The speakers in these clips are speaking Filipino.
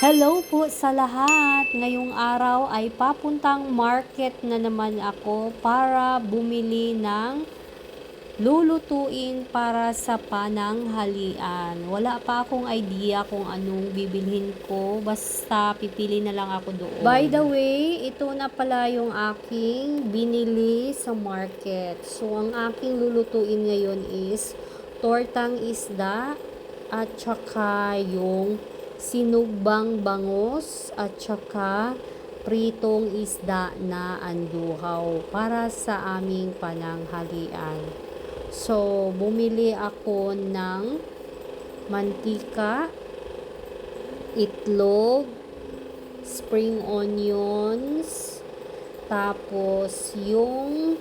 Hello po sa lahat! Ngayong araw ay papuntang market na naman ako para bumili ng lulutuin para sa pananghalian. Wala pa akong idea kung anong bibilhin ko, basta pipili na lang ako doon. By the way, ito na pala yung aking binili sa market. So, ang aking lulutuin ngayon is tortang isda at saka yung sinugbang bangus at saka pritong isda na anduhaw para sa aming pananghalian. So, bumili ako ng mantika, itlog, spring onions, tapos yung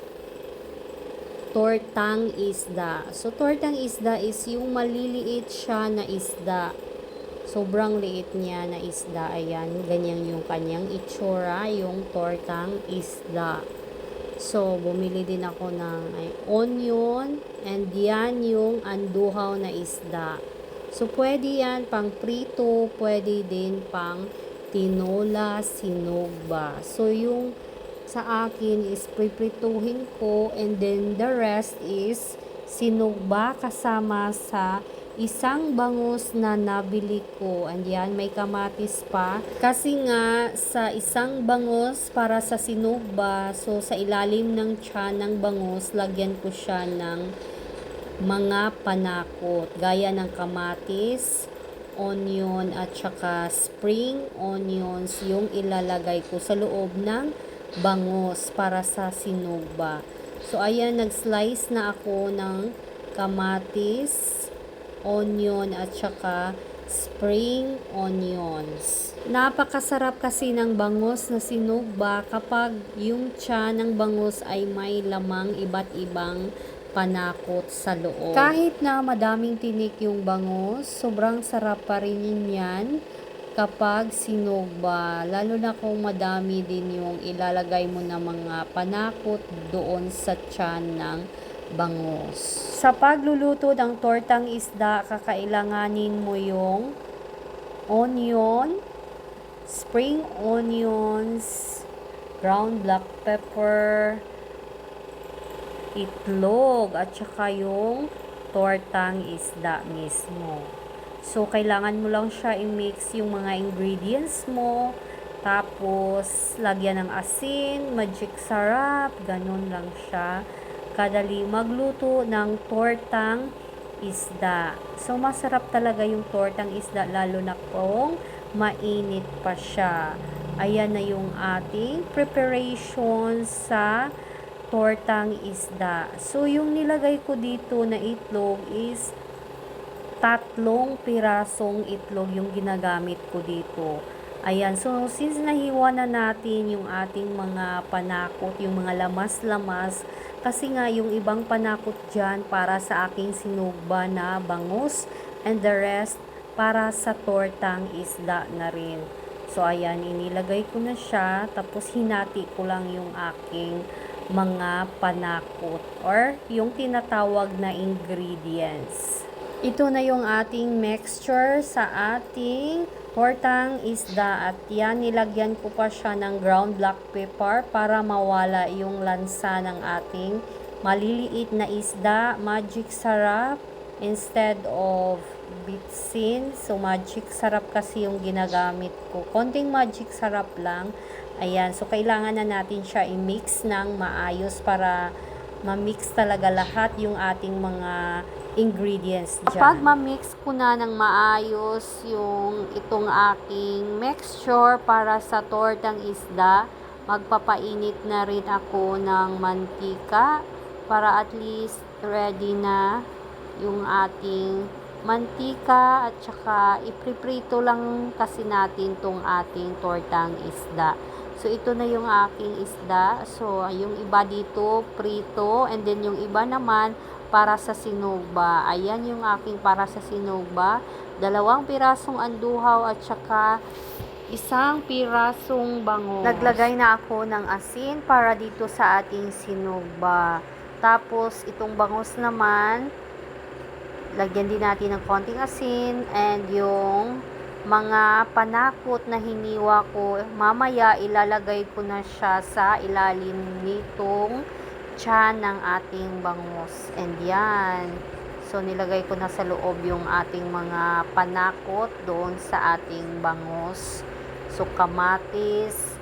tortang isda. So, tortang isda is yung maliliit siya na isda. Sobrang liit niya na isda. Ayan, ganyan yung kanyang itsura, yung tortang isda. So, bumili din ako ng onion and yan yung anduhaw na isda. So, pwede yan pang prito, pwede din pang tinola, sinugba. So, yung sa akin is priprituhin ko and then the rest is sinugba kasama sa isang bangus na nabili ko. And yan, may kamatis pa. Kasi nga, sa isang bangus para sa sinugba, so sa ilalim ng tiyan ng bangus, lagyan ko siya ng mga panakot. Gaya ng kamatis, onion, at saka spring onions yung ilalagay ko sa loob ng bangus para sa sinugba. So, ayan, nag-slice na ako ng kamatis, onion at saka spring onions. Napakasarap kasi ng bangus na sinugba kapag yung tiyan ng bangus ay may lamang iba't ibang panakot sa loob. Kahit na madaming tinik yung bangus, sobrang sarap pa rin yan kapag sinugba. Lalo na kung madami din yung ilalagay mo na mga panakot doon sa tiyan ng bangus. Sa pagluluto ng tortang isda, kakailanganin mo yung onion, spring onions, ground black pepper, itlog, at saka yung tortang isda mismo. So, kailangan mo lang siya i-mix yung mga ingredients mo. Tapos, lagyan ng asin, magic sarap, ganun lang siya kadali magluto ng tortang isda. So, masarap talaga yung tortang isda, lalo na kung mainit pa siya. Ayan na yung ating preparation sa tortang isda. So, yung nilagay ko dito na itlog is 3 pirasong itlog yung ginagamit ko dito. Ayan, so since nahiwa na natin yung ating mga panakot, yung mga lamas-lamas, kasi nga yung ibang panakot dyan para sa aking sinugba na bangus and the rest para sa tortang isda na rin. So ayan, inilagay ko na siya, tapos hinati ko lang yung aking mga panakot or yung tinatawag na ingredients. Ito na yung ating mixture sa ating tortang isda at yan, nilagyan ko pa siya ng ground black pepper para mawala yung lansa ng ating maliliit na isda. Magic sarap instead of bitsin. So, magic sarap kasi yung ginagamit ko. Konting magic sarap lang. Ayan, so kailangan na natin siya i-mix ng maayos para ma-mix talaga lahat yung ating mga ingredients dyan. Kapag ma-mix ko na ng maayos yung itong aking mixture para sa tortang isda, magpapainit na rin ako ng mantika para at least ready na yung ating mantika at saka ipriprito lang kasi natin tong ating tortang isda. So, ito na yung aking isda. So, yung iba dito, prito. And then, yung iba naman, para sa sinugba. Ayan yung aking para sa sinugba. 2 pirasong anduhaw at saka 1 pirasong bangus. Naglagay na ako ng asin para dito sa ating sinugba. Tapos, itong bangus naman, lagyan din natin ng konting asin and yung mga panakot na hiniwa ko, mamaya ilalagay ko na siya sa ilalim nitong tiyan ng ating bangus. And yan. So, nilagay ko na sa loob yung ating mga panakot doon sa ating bangus. So, kamatis,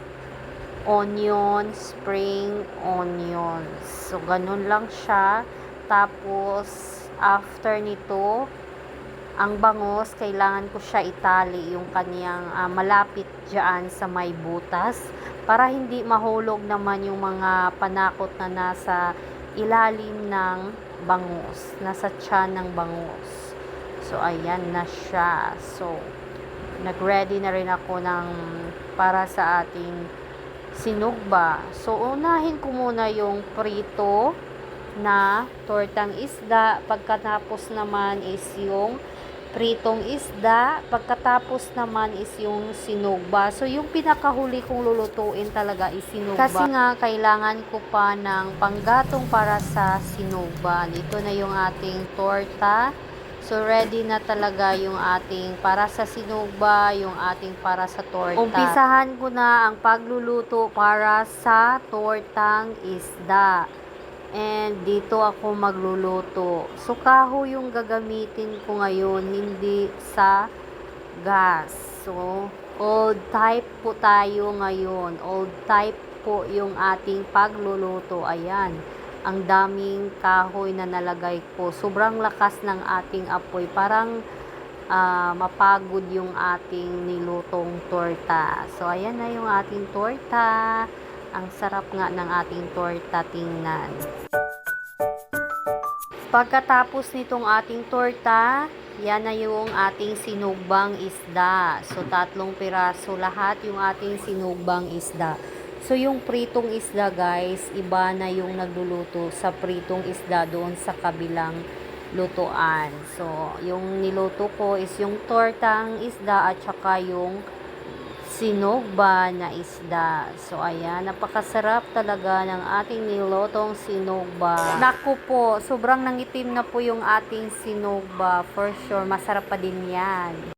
onion, spring onions. So, ganun lang siya. Tapos, after nito, ang bangus, kailangan ko siya itali yung kaniyang malapit dyan sa may butas para hindi mahulog naman yung mga panakot na nasa ilalim ng bangus, nasa tiyan ng bangus. So, ayan na siya. So, nag-ready na rin ako para sa ating sinugba. So, unahin ko muna yung prito na tortang isda. Pagkatapos naman is yung pritong isda, pagkatapos naman is yung sinugba. So, yung pinakahuli kong lulutuin talaga is sinugba. Kasi nga, kailangan ko pa ng panggatong para sa sinugba. Ito na yung ating torta. So, ready na talaga yung ating para sa sinugba, yung ating para sa torta. Umpisahan ko na ang pagluluto para sa tortang isda. And dito ako magluluto. So, kahoy yung gagamitin ko ngayon, hindi sa gas. So, old type po tayo ngayon. Old type po yung ating pagluluto. Ayan. Ang daming kahoy na nalagay ko. Sobrang lakas ng ating apoy. Parang mapagod yung ating nilutong torta. So, ayan na yung ating torta. Ang sarap nga ng ating torta tingnan. Pagkatapos nitong ating torta, yan na yung ating sinugbang isda. So, 3 piraso lahat yung ating sinugbang isda. So, yung pritong isda guys, iba na yung nagluluto sa pritong isda doon sa kabilang lutuan. So, yung niluto ko is yung tortang isda at saka yung sinugba na isda. So, ayan, napakasarap talaga ng ating nilotong sinugba. Naku po, sobrang nangitim na po yung ating sinugba. For sure, masarap pa din yan.